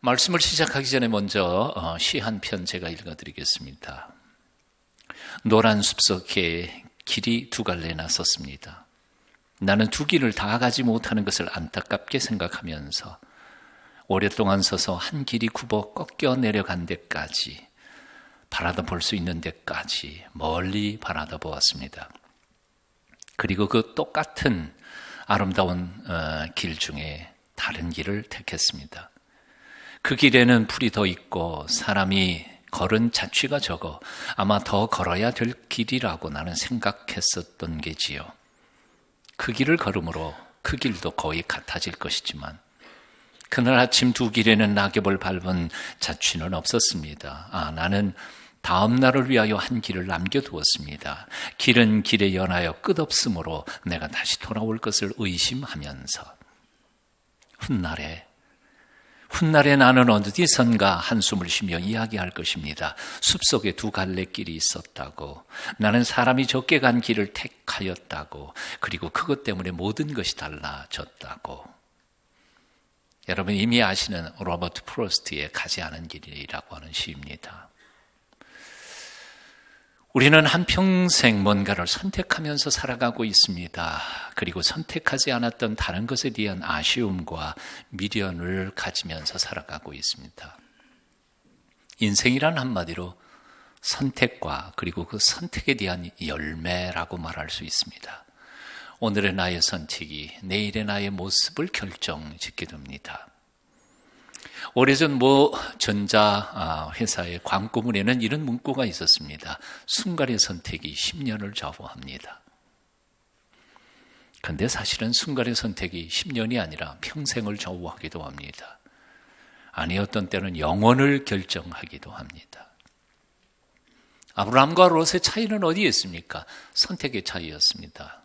말씀을 시작하기 전에 먼저 시 한 편 제가 읽어드리겠습니다. 노란 숲속에 길이 두 갈래나 섰습니다. 나는 두 길을 다 가지 못하는 것을 안타깝게 생각하면서 오랫동안 서서 한 길이 굽어 꺾여 내려간 데까지, 바라다 볼 수 있는 데까지 멀리 바라다 보았습니다. 그리고 그 똑같은 아름다운 길 중에 다른 길을 택했습니다. 그 길에는 풀이 더 있고 사람이 걸은 자취가 적어 아마 더 걸어야 될 길이라고 나는 생각했었던 게지요. 그 길을 걸음으로 그 길도 거의 같아질 것이지만 그날 아침 두 길에는 낙엽을 밟은 자취는 없었습니다. 나는 다음 날을 위하여 한 길을 남겨두었습니다. 길은 길에 연하여 끝없으므로 내가 다시 돌아올 것을 의심하면서 훗날에 나는 어디선가 한숨을 쉬며 이야기할 것입니다. 숲속에 두 갈래길이 있었다고, 나는 사람이 적게 간 길을 택하였다고, 그리고 그것 때문에 모든 것이 달라졌다고. 여러분 이미 아시는 로버트 프로스트의 가지 않은 길이라고 하는 시입니다. 우리는 한평생 뭔가를 선택하면서 살아가고 있습니다. 그리고 선택하지 않았던 다른 것에 대한 아쉬움과 미련을 가지면서 살아가고 있습니다. 인생이란 한마디로 선택과 그리고 그 선택에 대한 열매라고 말할 수 있습니다. 오늘의 나의 선택이 내일의 나의 모습을 결정짓게 됩니다. 오래전 전자 회사의 광고문에는 이런 문구가 있었습니다. 순간의 선택이 10년을 좌우합니다. 그런데 사실은 순간의 선택이 10년이 아니라 평생을 좌우하기도 합니다. 아니 어떤 때는 영원을 결정하기도 합니다. 아브라함과 롯의 차이는 어디에 있습니까? 선택의 차이였습니다.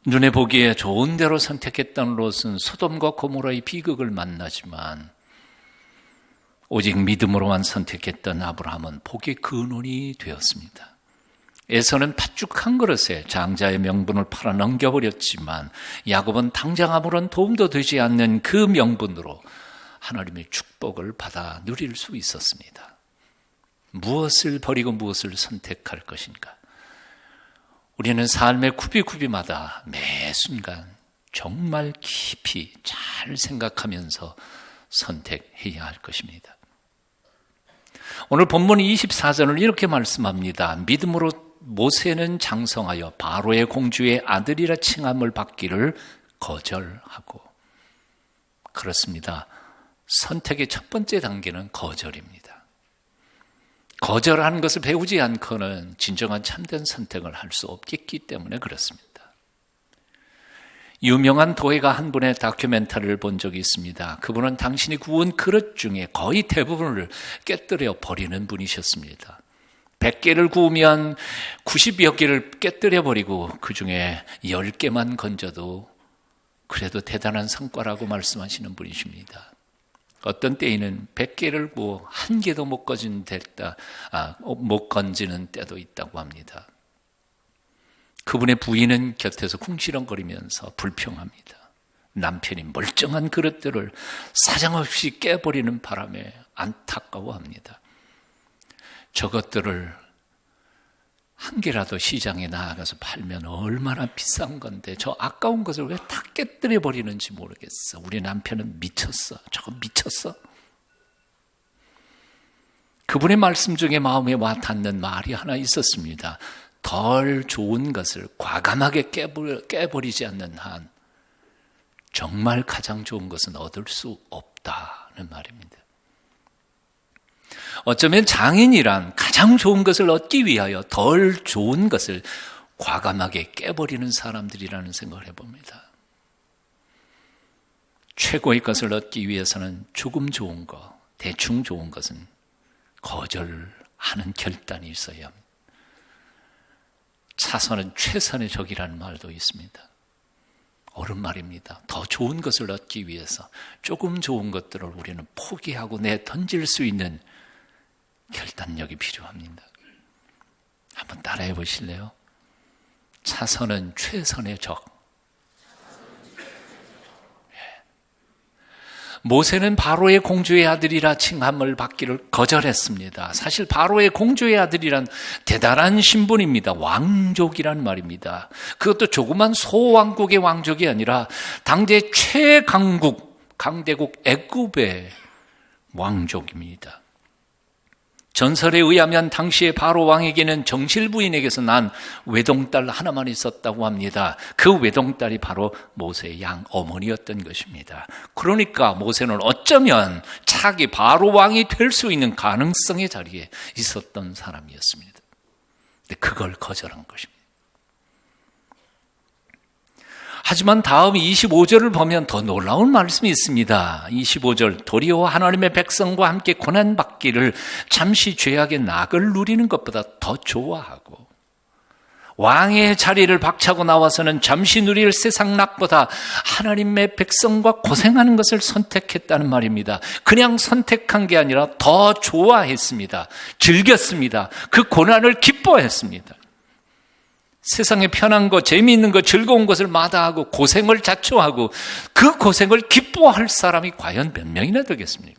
눈에 보기에 좋은 대로 선택했던 롯은 소돔과 고모라의 비극을 만나지만 오직 믿음으로만 선택했던 아브라함은 복의 근원이 되었습니다. 에서는 팥죽 한 그릇에 장자의 명분을 팔아 넘겨버렸지만 야곱은 당장 아무런 도움도 되지 않는 그 명분으로 하나님의 축복을 받아 누릴 수 있었습니다. 무엇을 버리고 무엇을 선택할 것인가? 우리는 삶의 구비구비마다 매 순간 정말 깊이 잘 생각하면서 선택해야 할 것입니다. 오늘 본문 24절을 이렇게 말씀합니다. 믿음으로 모세는 장성하여 바로의 공주의 아들이라 칭함을 받기를 거절하고. 그렇습니다. 선택의 첫 번째 단계는 거절입니다. 거절하는 것을 배우지 않고는 진정한 참된 선택을 할 수 없기 때문에 그렇습니다. 유명한 도회가 한 분의 다큐멘터리를 본 적이 있습니다. 그분은 당신이 구운 그릇 중에 거의 대부분을 깨뜨려 버리는 분이셨습니다. 100개를 구우면 90여 개를 깨뜨려 버리고 그 중에 10개만 건져도 그래도 대단한 성과라고 말씀하시는 분이십니다. 어떤 때에는 100개를 구워 한 개도 못 건지는 때도 있다고 합니다. 그분의 부인은 곁에서 궁시렁거리면서 불평합니다. 남편이 멀쩡한 그릇들을 사정없이 깨버리는 바람에 안타까워합니다. 저것들을 한 개라도 시장에 나가서 팔면 얼마나 비싼 건데 저 아까운 것을 왜 다 깨뜨려 버리는지 모르겠어. 우리 남편은 미쳤어. 저거 미쳤어. 그분의 말씀 중에 마음에 와 닿는 말이 하나 있었습니다. 덜 좋은 것을 과감하게 깨버리지 않는 한 정말 가장 좋은 것은 얻을 수 없다는 말입니다. 어쩌면 장인이란 가장 좋은 것을 얻기 위하여 덜 좋은 것을 과감하게 깨버리는 사람들이라는 생각을 해봅니다. 최고의 것을 얻기 위해서는 조금 좋은 것, 대충 좋은 것은 거절하는 결단이 있어야 합니다. 차선은 최선의 적이라는 말도 있습니다. 옳은 말입니다. 더 좋은 것을 얻기 위해서 조금 좋은 것들을 우리는 포기하고 내던질 수 있는 결단력이 필요합니다. 한번 따라해 보실래요? 차선은 최선의 적. 모세는 바로의 공주의 아들이라 칭함을 받기를 거절했습니다. 사실 바로의 공주의 아들이란 대단한 신분입니다. 왕족이란 말입니다. 그것도 조그만 소왕국의 왕족이 아니라 당대 강대국 애굽의 왕족입니다. 전설에 의하면 당시에 바로 왕에게는 정실부인에게서 난 외동딸 하나만 있었다고 합니다. 그 외동딸이 바로 모세의 양 어머니였던 것입니다. 그러니까 모세는 어쩌면 차기 바로 왕이 될 수 있는 가능성의 자리에 있었던 사람이었습니다. 근데 그걸 거절한 것입니다. 하지만 다음 25절을 보면 더 놀라운 말씀이 있습니다. 25절, 도리어 하나님의 백성과 함께 고난받기를 잠시 죄악의 낙을 누리는 것보다 더 좋아하고 왕의 자리를 박차고 나와서는 잠시 누릴 세상 낙보다 하나님의 백성과 고생하는 것을 선택했다는 말입니다. 그냥 선택한 게 아니라 더 좋아했습니다. 즐겼습니다. 그 고난을 기뻐했습니다. 세상에 편한 것, 재미있는 것, 즐거운 것을 마다하고 고생을 자초하고 그 고생을 기뻐할 사람이 과연 몇 명이나 되겠습니까?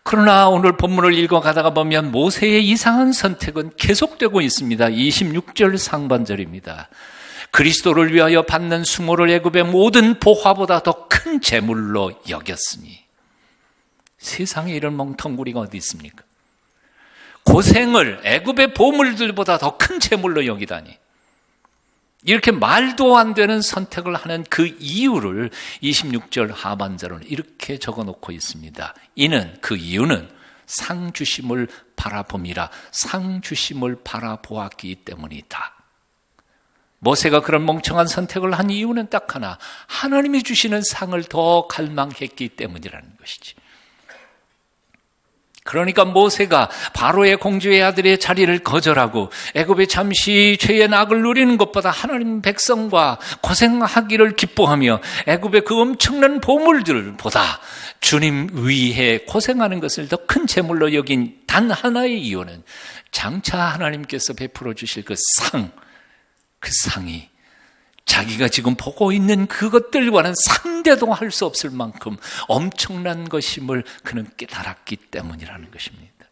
그러나 오늘 본문을 읽어가다가 보면 모세의 이상한 선택은 계속되고 있습니다. 26절 상반절입니다. 그리스도를 위하여 받는 수모를 애굽의 모든 보화보다 더 큰 재물로 여겼으니. 세상에 이런 멍텅구리가 어디 있습니까? 고생을 애굽의 보물들보다 더 큰 재물로 여기다니. 이렇게 말도 안 되는 선택을 하는 그 이유를 26절 하반절은 이렇게 적어놓고 있습니다. 그 이유는 상 주심을 바라봄이라. 상 주심을 바라보았기 때문이다. 모세가 그런 멍청한 선택을 한 이유는 딱 하나, 하나님이 주시는 상을 더 갈망했기 때문이라는 것이지. 그러니까 모세가 바로의 공주의 아들의 자리를 거절하고 애굽에 잠시 죄의 낙을 누리는 것보다 하나님 백성과 고생하기를 기뻐하며 애굽의 그 엄청난 보물들보다 주님 위해 고생하는 것을 더 큰 재물로 여긴 단 하나의 이유는 장차 하나님께서 베풀어 주실 그 상이 자기가 지금 보고 있는 그것들과는 상대도 할 수 없을 만큼 엄청난 것임을 그는 깨달았기 때문이라는 것입니다.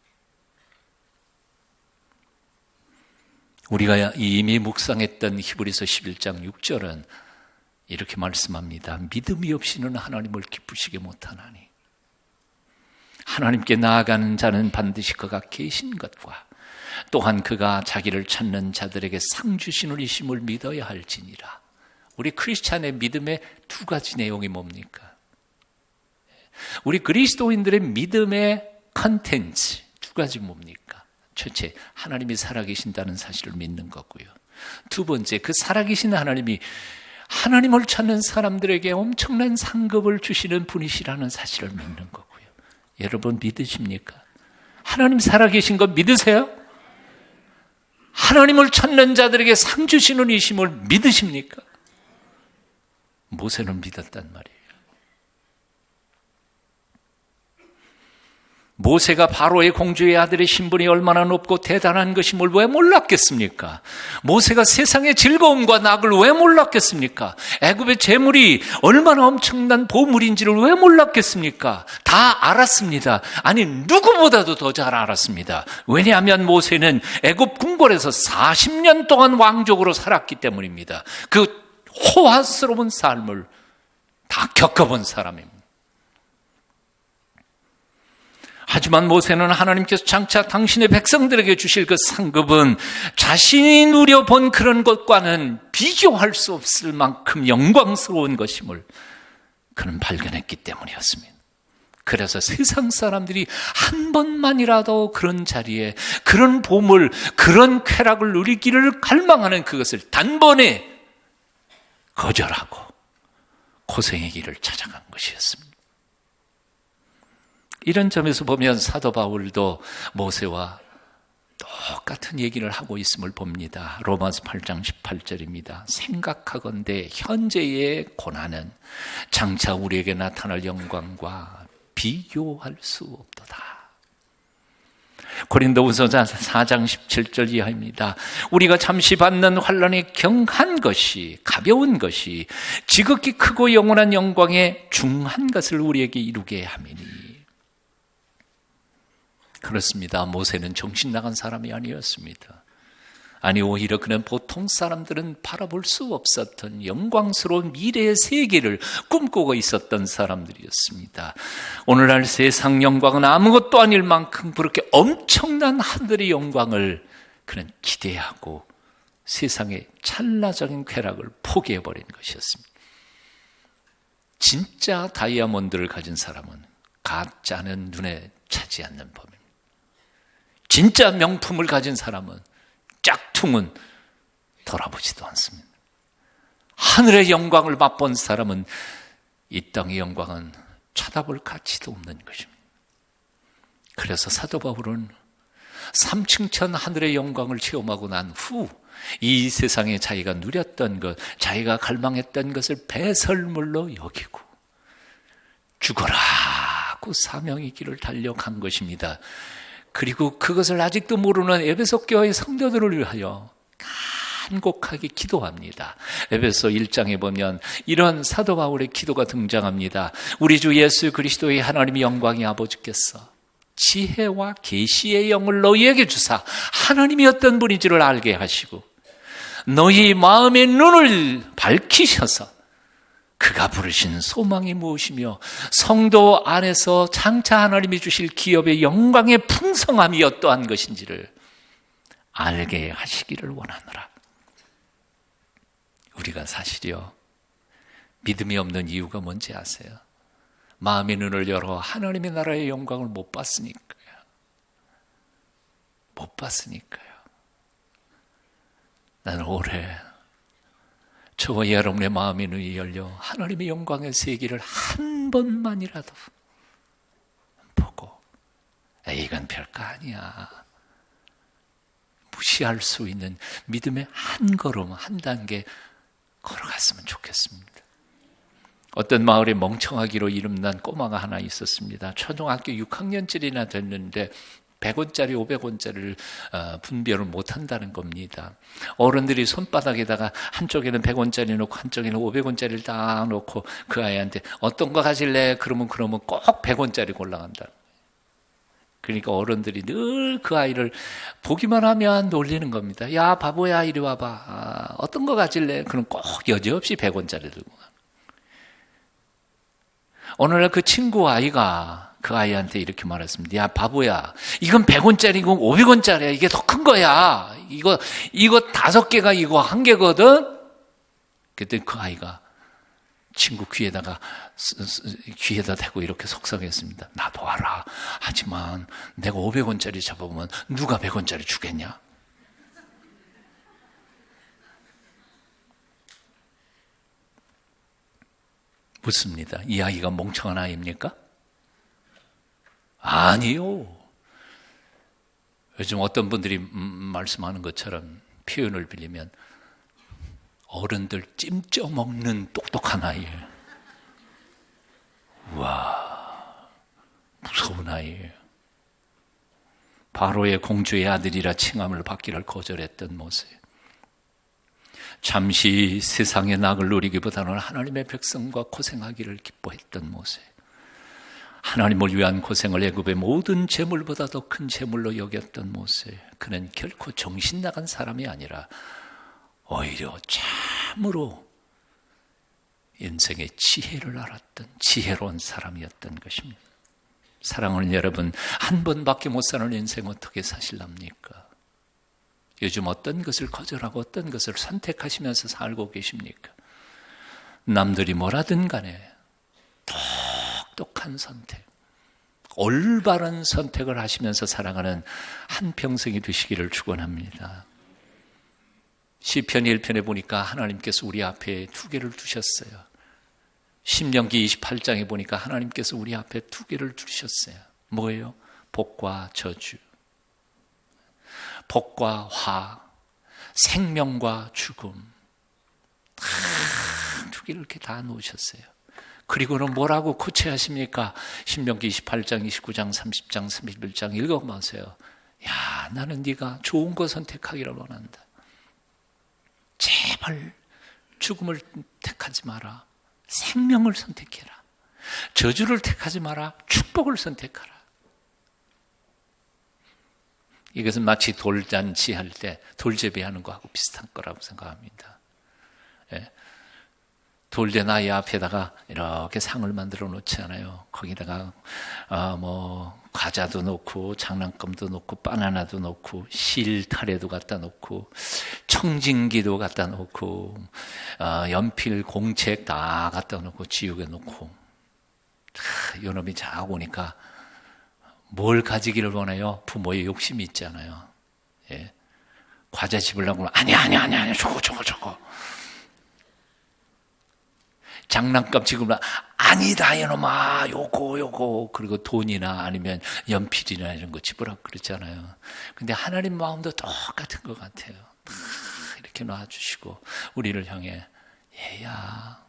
우리가 이미 묵상했던 히브리서 11장 6절은 이렇게 말씀합니다. 믿음이 없이는 하나님을 기쁘시게 못하나니 하나님께 나아가는 자는 반드시 그가 계신 것과 또한 그가 자기를 찾는 자들에게 상 주시는 이심을 믿어야 할지니라. 우리 크리스찬의 믿음의 두 가지 내용이 뭡니까? 우리 그리스도인들의 믿음의 컨텐츠 두 가지 뭡니까? 첫째, 하나님이 살아계신다는 사실을 믿는 거고요. 두 번째, 그 살아계신 하나님이 하나님을 찾는 사람들에게 엄청난 상급을 주시는 분이시라는 사실을 믿는 거고요. 여러분 믿으십니까? 하나님 살아계신 거 믿으세요? 하나님을 찾는 자들에게 상 주시는 이심을 믿으십니까? 모세는 믿었단 말이에요. 모세가 바로의 공주의 아들의 신분이 얼마나 높고 대단한 것임을 왜 몰랐겠습니까? 모세가 세상의 즐거움과 낙을 왜 몰랐겠습니까? 애굽의 재물이 얼마나 엄청난 보물인지를 왜 몰랐겠습니까? 다 알았습니다. 아니, 누구보다도 더 잘 알았습니다. 왜냐하면 모세는 애굽 궁궐에서 40년 동안 왕족으로 살았기 때문입니다. 그 호화스러운 삶을 다 겪어본 사람입니다. 하지만 모세는 하나님께서 장차 당신의 백성들에게 주실 그 상급은 자신이 누려본 그런 것과는 비교할 수 없을 만큼 영광스러운 것임을 그는 발견했기 때문이었습니다. 그래서 세상 사람들이 한 번만이라도 그런 자리에 그런 보물, 그런 쾌락을 누리기를 갈망하는 그것을 단번에 거절하고 고생의 길을 찾아간 것이었습니다. 이런 점에서 보면 사도 바울도 모세와 똑같은 얘기를 하고 있음을 봅니다. 로마서 8장 18절입니다. 생각하건대 현재의 고난은 장차 우리에게 나타날 영광과 비교할 수 없도다. 고린도후서 4장 17절 이하입니다. 우리가 잠시 받는 환난이 경한 것이, 가벼운 것이 지극히 크고 영원한 영광에 중한 것을 우리에게 이루게 함이니. 그렇습니다. 모세는 정신 나간 사람이 아니었습니다. 아니, 오히려 그는 보통 사람들은 바라볼 수 없었던 영광스러운 미래의 세계를 꿈꾸고 있었던 사람들이었습니다. 오늘날 세상 영광은 아무것도 아닐 만큼 그렇게 엄청난 하늘의 영광을 그는 기대하고 세상의 찰나적인 쾌락을 포기해버린 것이었습니다. 진짜 다이아몬드를 가진 사람은 가짜는 눈에 차지 않는 법입니다. 진짜 명품을 가진 사람은 짝퉁은 돌아보지도 않습니다. 하늘의 영광을 맛본 사람은 이 땅의 영광은 쳐다볼 가치도 없는 것입니다. 그래서 사도 바울은 삼층천 하늘의 영광을 체험하고 난 후 이 세상에 자기가 누렸던 것, 자기가 갈망했던 것을 배설물로 여기고 죽어라고 사명의 길을 달려간 것입니다. 그리고 그것을 아직도 모르는 에베소 교회 성도들을 위하여 간곡하게 기도합니다. 에베소 1장에 보면 이런 사도 바울의 기도가 등장합니다. 우리 주 예수 그리스도의 하나님의 영광의 아버지께서 지혜와 계시의 영을 너희에게 주사 하나님이 어떤 분인지를 알게 하시고 너희 마음의 눈을 밝히셔서 그가 부르신 소망이 무엇이며 성도 안에서 장차 하나님이 주실 기업의 영광의 풍성함이 어떠한 것인지를 알게 하시기를 원하노라. 우리가 사실이요, 믿음이 없는 이유가 뭔지 아세요? 마음의 눈을 열어 하나님의 나라의 영광을 못 봤으니까요. 못 봤으니까요. 나는 올해 저와 여러분의 마음의 눈이 열려 하나님의 영광의 세계를 한 번만이라도 보고 이건 별거 아니야, 무시할 수 있는 믿음의 한 걸음, 한 단계 걸어갔으면 좋겠습니다. 어떤 마을에 멍청하기로 이름난 꼬마가 하나 있었습니다. 초등학교 6학년쯤이나 됐는데 100원짜리, 500원짜리를 분별을 못한다는 겁니다. 어른들이 손바닥에다가 한쪽에는 100원짜리 놓고 한쪽에는 500원짜리를 딱 놓고 그 아이한테 어떤 거 가질래? 그러면 꼭 100원짜리 골라간다. 그러니까 어른들이 늘 그 아이를 보기만 하면 놀리는 겁니다. 야, 바보야, 이리 와봐. 어떤 거 가질래? 그럼 꼭 여지없이 100원짜리 들고 가. 어느 날 그 친구 아이가 그 아이한테 이렇게 말했습니다. 야, 바보야, 이건 100원짜리고 500원짜리야. 이게 더 큰 거야. 이거 5개가 이거 1개거든. 그때 그 아이가 친구 귀에다 대고 이렇게 속삭였습니다. 나도 알아. 하지만 내가 500원짜리 잡아보면 누가 100원짜리 주겠냐? 묻습니다. 이 아이가 멍청한 아이입니까? 아니요. 요즘 어떤 분들이 말씀하는 것처럼 표현을 빌리면 어른들 찜쪄 먹는 똑똑한 아이예요. 와, 무서운 아이예요. 바로의 공주의 아들이라 칭함을 받기를 거절했던 모세. 잠시 세상의 낙을 누리기보다는 하나님의 백성과 고생하기를 기뻐했던 모세. 하나님을 위한 고생을 애굽의 모든 재물보다 더 큰 재물로 여겼던 모세. 그는 결코 정신 나간 사람이 아니라 오히려 참으로 인생의 지혜를 알았던 지혜로운 사람이었던 것입니다. 사랑하는 여러분, 한 번밖에 못 사는 인생 어떻게 사실랍니까? 요즘 어떤 것을 거절하고 어떤 것을 선택하시면서 살고 계십니까? 남들이 뭐라든 간에 똑똑한 선택, 올바른 선택을 하시면서 살아가는 한평생이 되시기를 축원합니다. 시편 1편에 보니까 하나님께서 우리 앞에 2개를 두셨어요. 신명기 28장에 보니까 하나님께서 우리 앞에 2개를 두셨어요. 뭐예요? 복과 저주, 복과 화, 생명과 죽음. 다 2개를 이렇게 다 놓으셨어요. 그리고는 뭐라고 코치하십니까? 신명기 28장, 29장, 30장, 31장 읽어보세요. 야, 나는 네가 좋은 거 선택하기를 원한다. 제발 죽음을 택하지 마라. 생명을 선택해라. 저주를 택하지 마라. 축복을 선택하라. 이것은 마치 돌잔치 할 때 돌제비하는 거하고 비슷한 거라고 생각합니다. 예. 돌대나이 앞에다가 이렇게 상을 만들어 놓잖아요. 거기다가 과자도 놓고 장난감도 놓고 바나나도 놓고 실타래도 갖다 놓고 청진기도 갖다 놓고 연필 공책 다 갖다 놓고 지옥에 놓고 요놈이 자고 오니까 뭘 가지기를 원해요? 부모의 욕심이 있잖아요. 예. 과자 집으려고 아니 저거 장난감 지금 아니다 이놈아 요거 그리고 돈이나 아니면 연필이나 이런 거 집으라고 그랬잖아요. 근데 하나님 마음도 똑같은 것 같아요. 이렇게 놔주시고 우리를 향해 얘야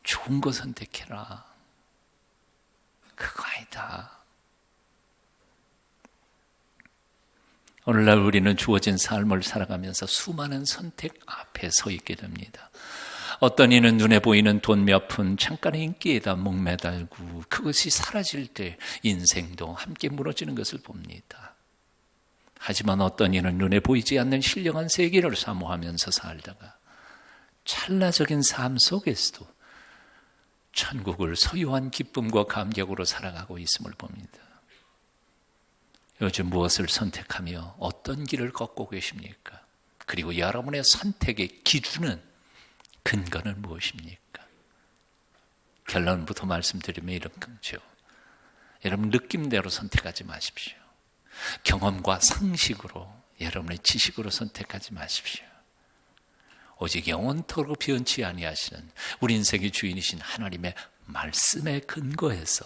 좋은 거 선택해라. 그거 아니다. 오늘날 우리는 주어진 삶을 살아가면서 수많은 선택 앞에 서 있게 됩니다. 어떤 이는 눈에 보이는 돈 몇 푼 잠깐의 인기에다 목매달고 그것이 사라질 때 인생도 함께 무너지는 것을 봅니다. 하지만 어떤 이는 눈에 보이지 않는 신령한 세계를 사모하면서 살다가 찰나적인 삶 속에서도 천국을 소유한 기쁨과 감격으로 살아가고 있음을 봅니다. 요즘 무엇을 선택하며 어떤 길을 걷고 계십니까? 그리고 여러분의 선택의 기준은 근거는 무엇입니까? 결론부터 말씀드리면 이런 거죠. 여러분 느낌대로 선택하지 마십시오. 경험과 상식으로 여러분의 지식으로 선택하지 마십시오. 오직 영원토록 변치 아니하시는 우리 인생의 주인이신 하나님의 말씀에 근거해서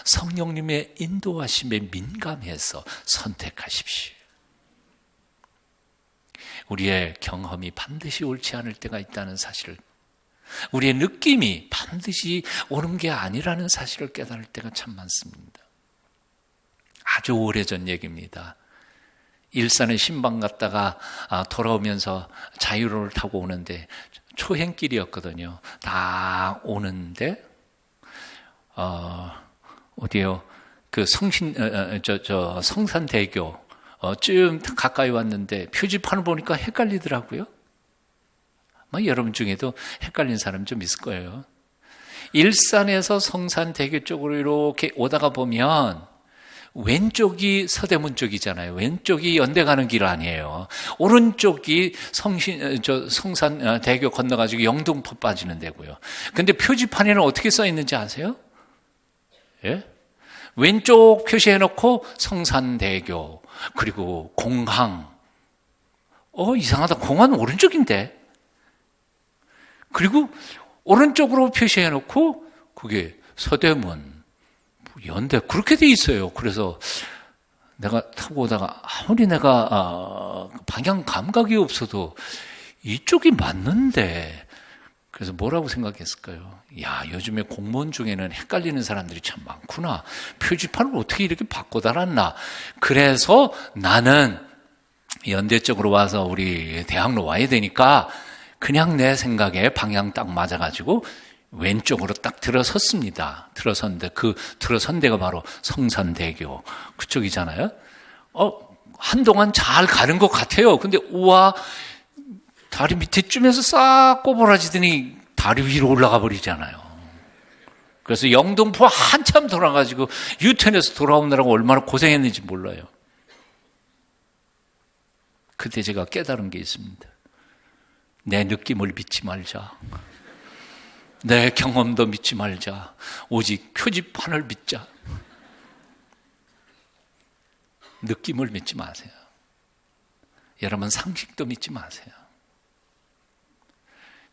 성령님의 인도하심에 민감해서 선택하십시오. 우리의 경험이 반드시 옳지 않을 때가 있다는 사실을, 우리의 느낌이 반드시 옳은 게 아니라는 사실을 깨달을 때가 참 많습니다. 아주 오래전 얘기입니다. 일산에 신방 갔다가 돌아오면서 자유로를 타고 오는데 초행길이었거든요. 다 오는데 어디요? 그 성산대교 좀 가까이 왔는데 표지판을 보니까 헷갈리더라고요. 여러분 중에도 헷갈린 사람 좀 있을 거예요. 일산에서 성산대교 쪽으로 이렇게 오다가 보면 왼쪽이 서대문 쪽이잖아요. 왼쪽이 연대 가는 길 아니에요. 오른쪽이 성산대교 건너가지고 영등포 빠지는 데고요. 근데 표지판에는 어떻게 써 있는지 아세요? 예? 왼쪽 표시해놓고 성산대교 그리고 공항. 이상하다. 공항은 오른쪽인데. 그리고 오른쪽으로 표시해놓고 그게 서대문, 연대 그렇게 돼 있어요. 그래서 내가 타고 오다가 아무리 내가 방향 감각이 없어도 이쪽이 맞는데 그래서 뭐라고 생각했을까요? 야, 요즘에 공무원 중에는 헷갈리는 사람들이 참 많구나. 표지판을 어떻게 이렇게 바꿔 달았나. 그래서 나는 연대 쪽으로 와서 우리 대학로 와야 되니까 그냥 내 생각에 방향 딱 맞아가지고 왼쪽으로 딱 들어섰습니다. 들어섰는데 그 들어선 데가 바로 성산대교 그쪽이잖아요. 한동안 잘 가는 것 같아요. 근데 우와, 다리 밑에쯤에서 싹 꼬부라지더니 다리 위로 올라가 버리잖아요. 그래서 영등포 한참 돌아가지고 유턴해서 돌아오느라고 얼마나 고생했는지 몰라요. 그때 제가 깨달은 게 있습니다. 내 느낌을 믿지 말자. 내 경험도 믿지 말자. 오직 표지판을 믿자. 느낌을 믿지 마세요. 여러분 상식도 믿지 마세요.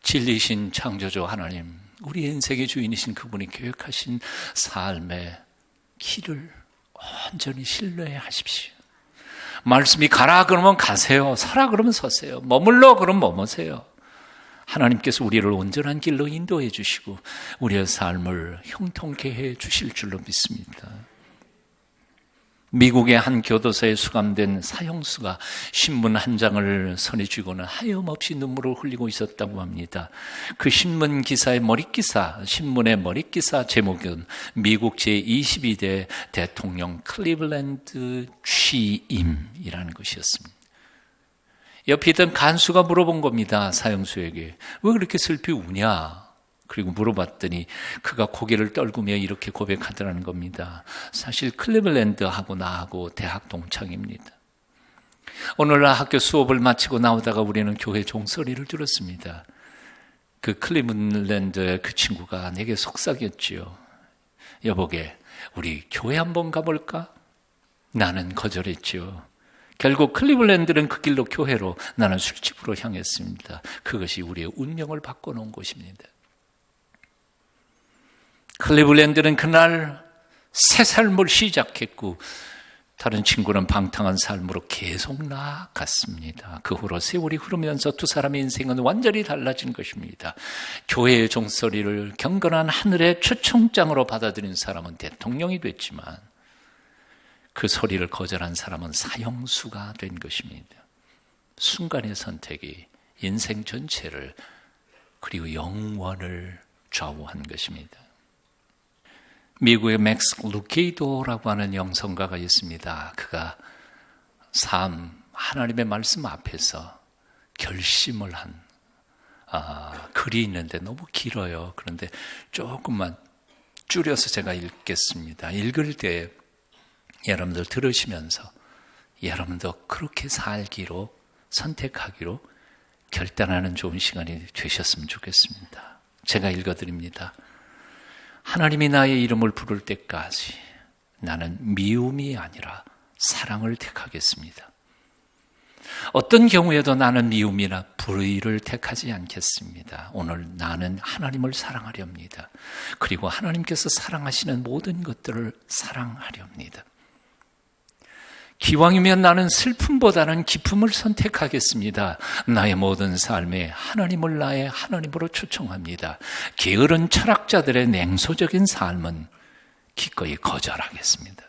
진리신 창조주 하나님, 우리 인생의 주인이신 그분이 계획하신 삶의 길을 온전히 신뢰하십시오. 말씀이 가라 그러면 가세요. 서라 그러면 서세요. 머물러 그러면 머무세요. 하나님께서 우리를 온전한 길로 인도해 주시고 우리의 삶을 형통케 해 주실 줄로 믿습니다. 미국의 한 교도소에 수감된 사형수가 신문 한 장을 손에 쥐고는 하염없이 눈물을 흘리고 있었다고 합니다. 그 신문 기사의 신문의 머릿기사 제목은 미국 제22대 대통령 클리블랜드 취임이라는 것이었습니다. 옆에 있던 간수가 물어본 겁니다. 사형수에게. 왜 그렇게 슬피 우냐? 그리고 물어봤더니 그가 고개를 떨구며 이렇게 고백하더라는 겁니다. 사실 클리블랜드하고 나하고 대학 동창입니다. 오늘날 학교 수업을 마치고 나오다가 우리는 교회 종소리를 들었습니다. 그 클리블랜드의 그 친구가 내게 속삭였지요. 여보게, 우리 교회 한번 가볼까? 나는 거절했지요. 결국 클리블랜드는 그 길로 교회로, 나는 술집으로 향했습니다. 그것이 우리의 운명을 바꿔놓은 곳입니다. 클리블랜드는 그날 새 삶을 시작했고 다른 친구는 방탕한 삶으로 계속 나아갔습니다. 그 후로 세월이 흐르면서 두 사람의 인생은 완전히 달라진 것입니다. 교회의 종소리를 경건한 하늘의 초청장으로 받아들인 사람은 대통령이 됐지만 그 소리를 거절한 사람은 사형수가 된 것입니다. 순간의 선택이 인생 전체를 그리고 영원을 좌우한 것입니다. 미국의 맥스 루케이도라고 하는 영성가가 있습니다. 그가 하나님의 말씀 앞에서 결심을 한 글이 있는데 너무 길어요. 그런데 조금만 줄여서 제가 읽겠습니다. 읽을 때 여러분들 들으시면서 여러분도 그렇게 살기로, 선택하기로 결단하는 좋은 시간이 되셨으면 좋겠습니다. 제가 읽어드립니다. 하나님이 나의 이름을 부를 때까지 나는 미움이 아니라 사랑을 택하겠습니다. 어떤 경우에도 나는 미움이나 불의를 택하지 않겠습니다. 오늘 나는 하나님을 사랑하려 합니다. 그리고 하나님께서 사랑하시는 모든 것들을 사랑하려 합니다. 기왕이면 나는 슬픔보다는 기쁨을 선택하겠습니다. 나의 모든 삶에 하나님을 나의 하나님으로 초청합니다. 게으른 철학자들의 냉소적인 삶은 기꺼이 거절하겠습니다.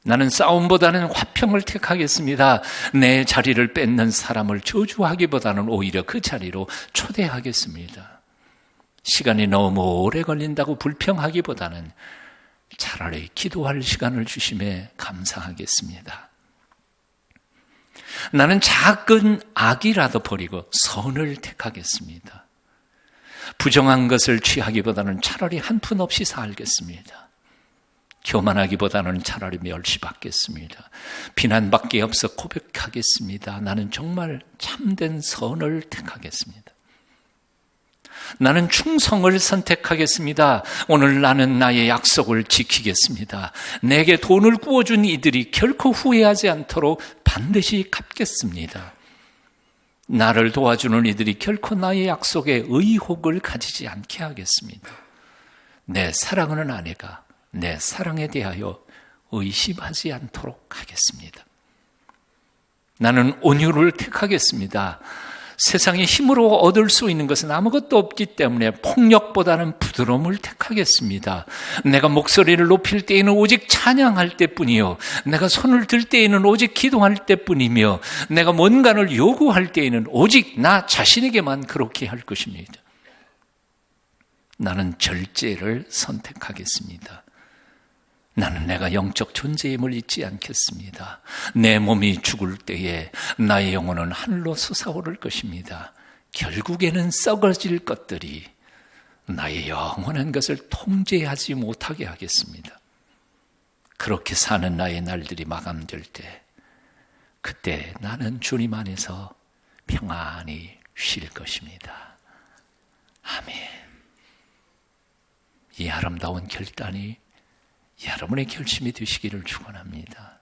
나는 싸움보다는 화평을 택하겠습니다. 내 자리를 뺏는 사람을 저주하기보다는 오히려 그 자리로 초대하겠습니다. 시간이 너무 오래 걸린다고 불평하기보다는 차라리 기도할 시간을 주심에 감사하겠습니다. 나는 작은 악이라도 버리고 선을 택하겠습니다. 부정한 것을 취하기보다는 차라리 한푼 없이 살겠습니다. 교만하기보다는 차라리 멸시받겠습니다. 비난밖에 없어 고백하겠습니다. 나는 정말 참된 선을 택하겠습니다. 나는 충성을 선택하겠습니다. 오늘 나는 나의 약속을 지키겠습니다. 내게 돈을 구워준 이들이 결코 후회하지 않도록 반드시 갚겠습니다. 나를 도와주는 이들이 결코 나의 약속에 의혹을 가지지 않게 하겠습니다. 내 사랑하는 아내가 내 사랑에 대하여 의심하지 않도록 하겠습니다. 나는 온유를 택하겠습니다. 세상의 힘으로 얻을 수 있는 것은 아무것도 없기 때문에 폭력보다는 부드러움을 택하겠습니다. 내가 목소리를 높일 때에는 오직 찬양할 때뿐이요, 내가 손을 들 때에는 오직 기도할 때뿐이며, 내가 뭔가를 요구할 때에는 오직 나 자신에게만 그렇게 할 것입니다. 나는 절제를 선택하겠습니다. 나는 내가 영적 존재임을 잊지 않겠습니다. 내 몸이 죽을 때에 나의 영혼은 하늘로 솟아오를 것입니다. 결국에는 썩어질 것들이 나의 영원한 것을 통제하지 못하게 하겠습니다. 그렇게 사는 나의 날들이 마감될 때, 그때 나는 주님 안에서 평안히 쉴 것입니다. 아멘. 이 아름다운 결단이 여러분의 결심이 되시기를 축원합니다.